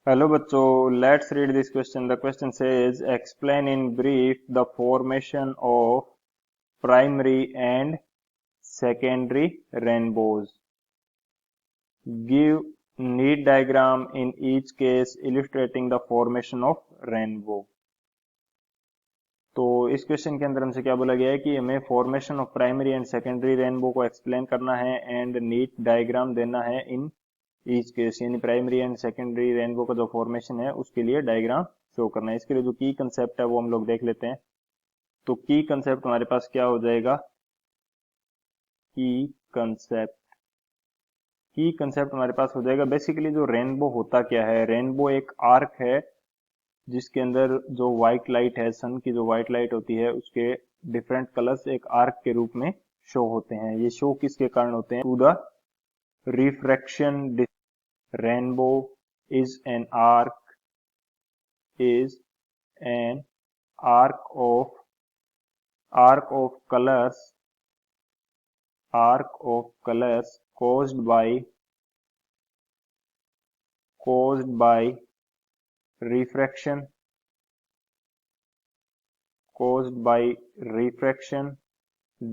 Hello बच्चों, let's read this question. The question says, explain in brief the formation of primary and secondary rainbows. Give neat diagram in each case illustrating the formation of rainbow. तो इस question के अंदर हमसे क्या बोला गया है कि हमें formation of primary and secondary rainbow को एक्सप्लेन करना है एंड नीट डायग्राम देना है इन ईच केस, यानी प्राइमरी एंड सेकेंडरी रेनबो का जो फॉर्मेशन है उसके लिए डायग्राम शो करना है। इसके लिए जो की कंसेप्ट है वो हम लोग देख लेते हैं। तो की कंसेप्ट हमारे पास क्या हो जाएगा, की कंसेप्ट की कंसेप्ट हमारे पास हो जाएगा बेसिकली जो रेनबो होता क्या है। रेनबो एक आर्क है जिसके अंदर जो व्हाइट लाइट है, सन की जो व्हाइट लाइट होती है उसके डिफरेंट कलर्स एक आर्क के रूप में शो होते हैं। ये शो किसके कारण होते हैं? To the refraction. Rainbow is an arc is an arc of colors caused by refraction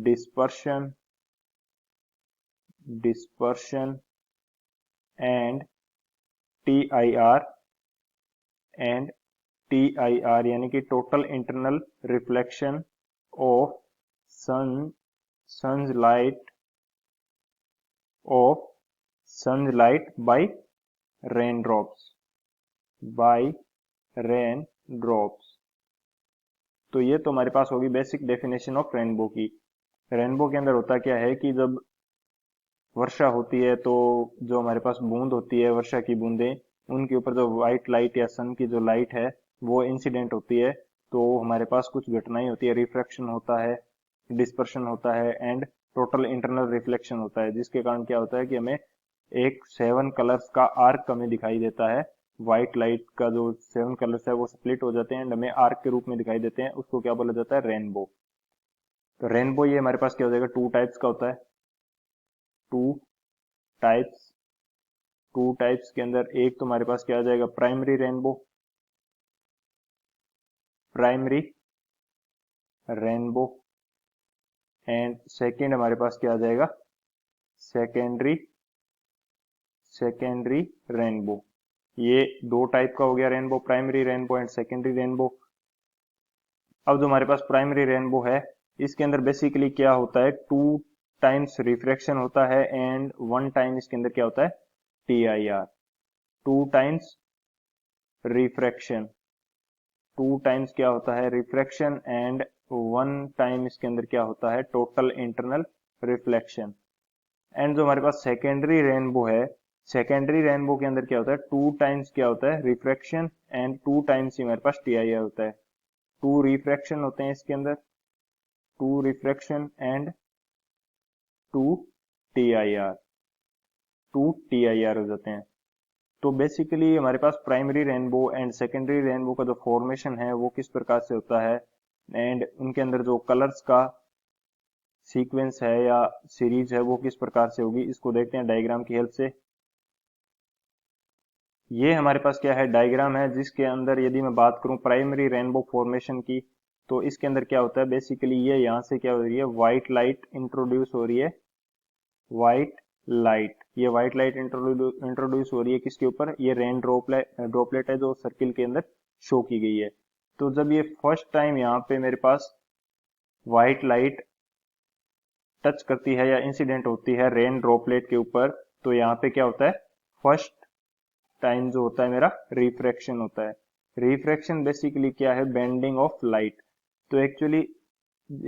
dispersion and TIR यानी कि total internal reflection of sunlight bye rain drops. तो ये तो हमारे पास होगी बेसिक डेफिनेशन ऑफ रेनबो की। रेनबो के अंदर होता क्या है कि जब वर्षा होती है तो जो हमारे पास बूंद होती है, वर्षा की बूंदें, उनके ऊपर जो व्हाइट लाइट या सन की जो लाइट है वो इंसिडेंट होती है। तो हमारे पास कुछ घटनाएं होती है, रिफ्रैक्शन होता है, डिस्पर्शन होता है एंड टोटल इंटरनल रिफ्लेक्शन होता है, जिसके कारण क्या होता है कि हमें एक 7 कलर्स का आर्क हमें दिखाई देता है। व्हाइट लाइट का जो 7 कलर्स है वो स्प्लिट हो जाते हैं एंड हमें आर्क के रूप में दिखाई देते हैं। उसको क्या बोला जाता है? रेनबो। तो रेनबो ये हमारे पास क्या हो जाएगा, टू टाइप्स का होता है। टू टाइप्स टू टाइप्स के अंदर एक तो हमारे पास क्या आ जाएगा, प्राइमरी रेनबो एंड सेकंड हमारे पास क्या आ जाएगा, सेकेंडरी सेकेंडरी रेनबो। ये दो टाइप का हो गया rainbow, primary rainbow and secondary rainbow. अब जो हमारे पास प्राइमरी रेनबो है इसके अंदर बेसिकली क्या होता है, टू टाइम्स रिफ्रैक्शन होता है एंड वन टाइम इसके अंदर क्या होता है, TIR। Two times refraction, two times क्या होता है, रिफ्रैक्शन एंड वन टाइम इसके अंदर क्या होता है, टोटल इंटरनल रिफ्लेक्शन। एंड जो हमारे पास सेकेंडरी रेनबो है, सेकेंडरी रेनबो के अंदर क्या होता है, टू टाइम्स क्या होता है, रिफ्रैक्शन एंड टू टाइम्स ही हमारे पास TIR होता है। टू रिफ्रैक्शन होते हैं इसके अंदर, two refraction and two TIR, two TIR हो जाते हैं। तो बेसिकली हमारे पास primary rainbow and secondary rainbow का जो फॉर्मेशन है वो किस प्रकार से होता है एंड उनके अंदर जो कलर्स का सीक्वेंस है या सीरीज है वो किस प्रकार से होगी, इसको देखते हैं डायग्राम की हेल्प से। ये हमारे पास क्या है, डायग्राम है जिसके अंदर यदि मैं बात करूं प्राइमरी रेनबो फॉर्मेशन की, तो इसके अंदर क्या होता है बेसिकली, ये यहाँ से क्या हो रही है, व्हाइट लाइट इंट्रोड्यूस हो रही है। ये व्हाइट लाइट इंट्रोड्यूस हो रही है किसके ऊपर, ये रेन ड्रॉपलेट है जो सर्किल के अंदर शो की गई है। तो जब ये फर्स्ट टाइम यहाँ पे मेरे पास व्हाइट लाइट टच करती है या इंसिडेंट होती है रेन ड्रॉपलेट के ऊपर, तो यहाँ पे क्या होता है, फर्स्ट टाइम जो होता है मेरा रिफ्रैक्शन होता है। रिफ्रैक्शन बेसिकली क्या है, बेंडिंग ऑफ लाइट। तो एक्चुअली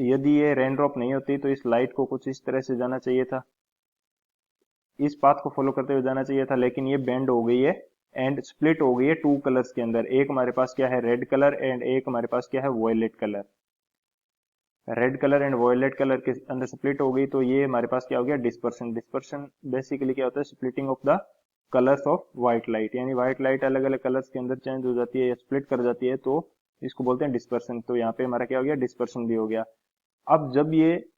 यदि ये रेन ड्रॉप नहीं होती तो इस लाइट को कुछ इस तरह से जाना चाहिए था, इस पाथ को फॉलो करते हुए जाना चाहिए था, लेकिन ये बेंड हो गई है एंड स्प्लिट हो गई है टू कलर्स के अंदर। एक हमारे पास क्या है, रेड कलर एंड एक हमारे पास क्या है, violet colour. Red colour and violet colour के अंदर स्प्लिट हो गई, तो ये हमारे पास क्या हो गया, डिस्पर्शन बेसिकली क्या होता है, splitting of the colours of white light, यानी व्हाइट लाइट अलग अलग कलर्स के अंदर चेंज हो जाती है या स्प्लिट कर जाती है, तो इसको बोलते हैं डिस्पर्शन। तो यहाँ पे हमारा क्या हो गया, डिस्पर्शन भी हो गया। अब जब ये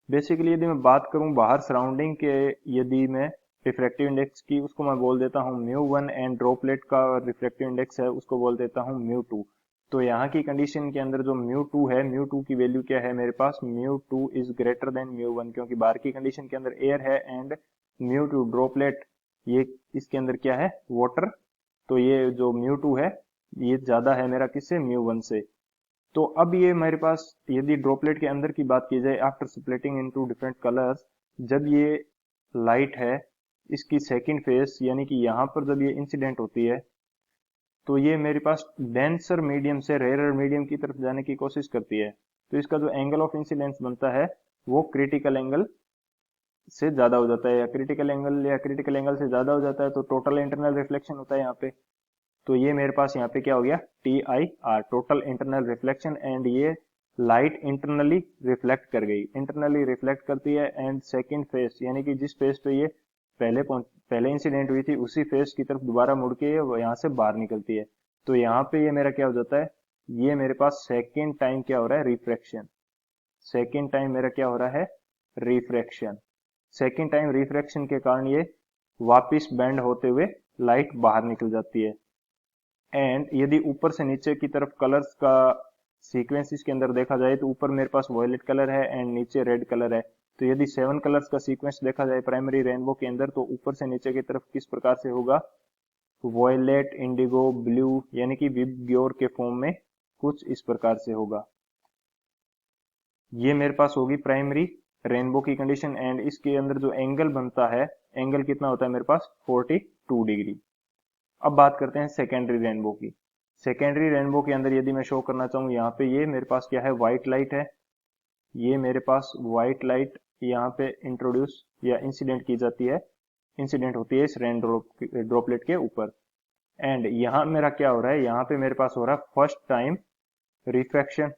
बेसिकली यदि मैं बात करूं बाहर सराउंडिंग के, यदि मैं रिफ्रैक्टिव इंडेक्स की, उसको मैं बोल देता हूँ μ1 एंड ड्रॉपलेट का रिफ्रैक्टिव इंडेक्स है उसको बोल देता हूँ μ2। तो यहाँ की कंडीशन के अंदर जो μ2 है, μ2 की वैल्यू क्या है मेरे पास, μ2 इज ग्रेटर देन μ1, क्योंकि बाहर की कंडीशन के अंदर एयर है एंड μ2 ड्रॉपलेट ये इसके अंदर क्या है, वाटर। तो ये जो μ2 है ये ज्यादा है मेरा किससे, μ1 से। तो अब ये मेरे पास यदि ड्रॉपलेट के अंदर की बात की जाए, after splitting into different colours, जब ये लाइट है इसकी सेकंड फेज यानी कि यहाँ पर जब ये इंसिडेंट होती है तो ये मेरे पास डेंसर मीडियम से रेयरर मीडियम की तरफ जाने की कोशिश करती है। तो इसका जो एंगल ऑफ इंसिडेंस बनता है वो क्रिटिकल एंगल से ज्यादा हो जाता है, या क्रिटिकल एंगल से ज्यादा हो जाता है तो टोटल इंटरनल रिफ्लेक्शन होता है यहाँ पे। तो ये मेरे पास यहाँ पे क्या हो गया, TIR, total internal reflection. And ये लाइट इंटरनली रिफ्लेक्ट कर गई, इंटरनली रिफ्लेक्ट करती है एंड सेकंड फेज यानी कि जिस फेज पे ये पहले इंसिडेंट हुई थी उसी फेज की तरफ दोबारा मुड़ के यहाँ से बाहर निकलती है। तो यहाँ पे ये मेरा क्या हो जाता है, ये मेरे पास सेकेंड टाइम क्या हो रहा है, रिफ्रैक्शन। सेकेंड टाइम मेरा क्या हो रहा है, रिफ्रैक्शन। सेकेंड टाइम रिफ्रैक्शन के कारण ये वापिस बेंड होते हुए लाइट बाहर निकल जाती है। एंड यदि ऊपर से नीचे की तरफ कलर्स का सीक्वेंस इसके अंदर देखा जाए तो ऊपर मेरे पास वॉयलेट कलर है एंड नीचे रेड कलर है। तो यदि 7 कलर्स का सीक्वेंस देखा जाए प्राइमरी रेनबो के अंदर तो ऊपर से नीचे की तरफ किस प्रकार से होगा, वॉयलेट, इंडिगो, ब्लू, यानी कि विबग्योर के फॉर्म में कुछ इस प्रकार से होगा। ये मेरे पास होगी प्राइमरी रेनबो की कंडीशन। एंड इसके अंदर जो एंगल बनता है, एंगल कितना होता है मेरे पास, 42 डिग्री। अब बात करते हैं सेकेंडरी रेनबो की। सेकेंडरी रेनबो के अंदर यदि मैं शो करना चाहूँ, यहाँ पे ये मेरे पास क्या है, व्हाइट लाइट है। ये मेरे पास व्हाइट लाइट यहाँ पे इंट्रोड्यूस या इंसिडेंट की जाती है, इंसिडेंट होती है इस रेन ड्रॉपलेट के ऊपर। एंड यहाँ मेरा क्या हो रहा है, यहाँ पे मेरे पास हो रहा है first time refraction.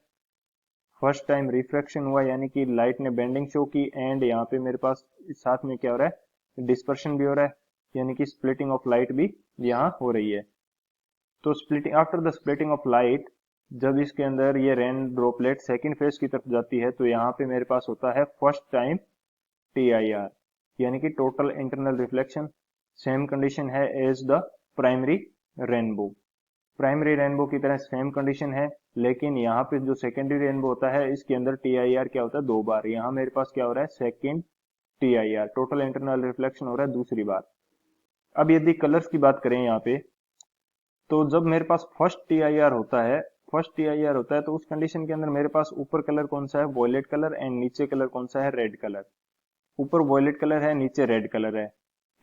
First time refraction हुआ यानी कि लाइट ने बेंडिंग शो की। एंड यहाँ पे मेरे पास साथ में क्या हो रहा है, डिस्पर्शन भी हो रहा है, यानी कि स्प्लिटिंग ऑफ लाइट भी यहाँ हो रही है। तो splitting, after the splitting of light, जब इसके अंदर ये रेन ड्रॉपलेट सेकंड फेज की तरफ जाती है तो यहाँ पे मेरे पास होता है फर्स्ट टाइम TIR, यानी कि total internal reflection. Same condition है as the primary rainbow. Primary rainbow की तरह सेम कंडीशन है, लेकिन यहाँ पे जो सेकेंडरी रेनबो होता है इसके अंदर TIR क्या होता है, 2 बार। यहाँ मेरे पास क्या हो रहा है, second TIR, total internal reflection हो रहा है दूसरी बार। अब यदि कलर्स की बात करें यहाँ पे, तो जब मेरे पास फर्स्ट TIR होता है, तो उस कंडीशन के अंदर मेरे पास ऊपर कलर कौन सा है, वॉयलेट कलर, एंड नीचे कलर कौन सा है, रेड कलर। ऊपर वॉयलेट कलर है, नीचे रेड कलर है।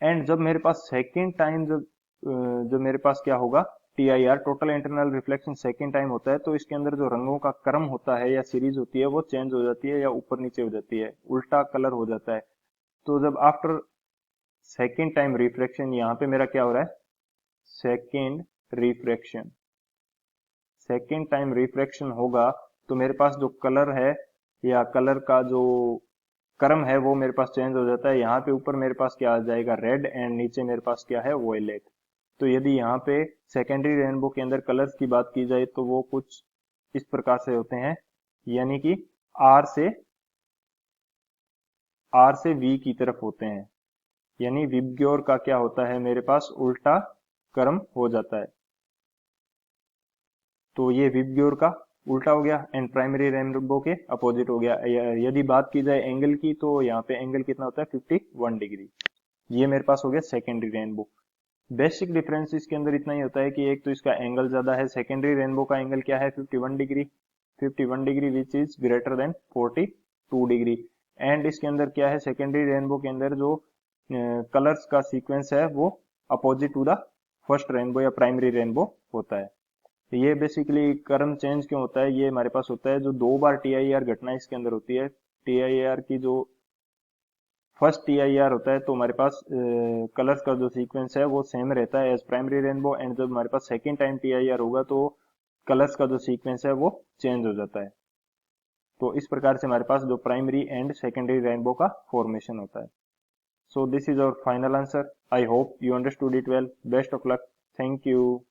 एंड जब मेरे पास सेकेंड टाइम जब मेरे पास क्या होगा, TIR, total internal reflection second time होता है, तो इसके अंदर जो रंगों का क्रम होता है या सीरीज होती है वो चेंज हो जाती है या ऊपर नीचे हो जाती है, उल्टा कलर हो जाता है। तो जब आफ्टर सेकेंड टाइम रिफ्रैक्शन, यहाँ पे मेरा क्या हो रहा है, second refraction, second time refraction होगा तो मेरे पास जो कलर है या कलर का जो क्रम है वो मेरे पास चेंज हो जाता है। यहाँ पे ऊपर मेरे पास क्या आ जाएगा, रेड, एंड नीचे मेरे पास क्या है, वॉयलेट। तो यदि यहाँ पे सेकेंडरी रेनबो के अंदर कलर्स की बात की जाए तो वो कुछ इस प्रकार से होते हैं, यानी कि R से V की तरफ होते हैं, यानी विबग्योर का क्या होता है मेरे पास, उल्टा क्रम हो जाता है। तो ये विबग्योर का उल्टा हो गया एंड प्राइमरी रेनबो के अपोजिट हो गया। यदि बात की जाए एंगल की तो यहाँ पे एंगल कितना होता है, 51 डिग्री। ये मेरे पास हो गया सेकेंडरी रेनबो। बेसिक डिफरेंस इसके अंदर इतना ही होता है कि एक तो इसका एंगल ज्यादा है, सेकेंडरी रेनबो का एंगल क्या है, 51 degree, 51 degree which is greater than 42 degree. And इसके अंदर क्या है, सेकेंडरी रेनबो के अंदर जो कलर्स का सीक्वेंस है वो opposite to the first rainbow या प्राइमरी रेनबो होता है। ये बेसिकली क्रम चेंज क्यों होता है, ये हमारे पास होता है जो 2 बार TIR घटना इसके अंदर होती है। TIR की जो फर्स्ट TIR होता है तो हमारे पास कलर्स का जो सीक्वेंस है वो सेम रहता है एज प्राइमरी रेनबो। एंड जब हमारे पास सेकेंड टाइम TIR होगा तो कलर्स का जो सीक्वेंस है वो चेंज हो जाता है। तो इस प्रकार से हमारे पास जो प्राइमरी एंड सेकेंडरी रेनबो का फॉर्मेशन होता है। So this is our final answer. I hope you understood it well. Best of luck. Thank you.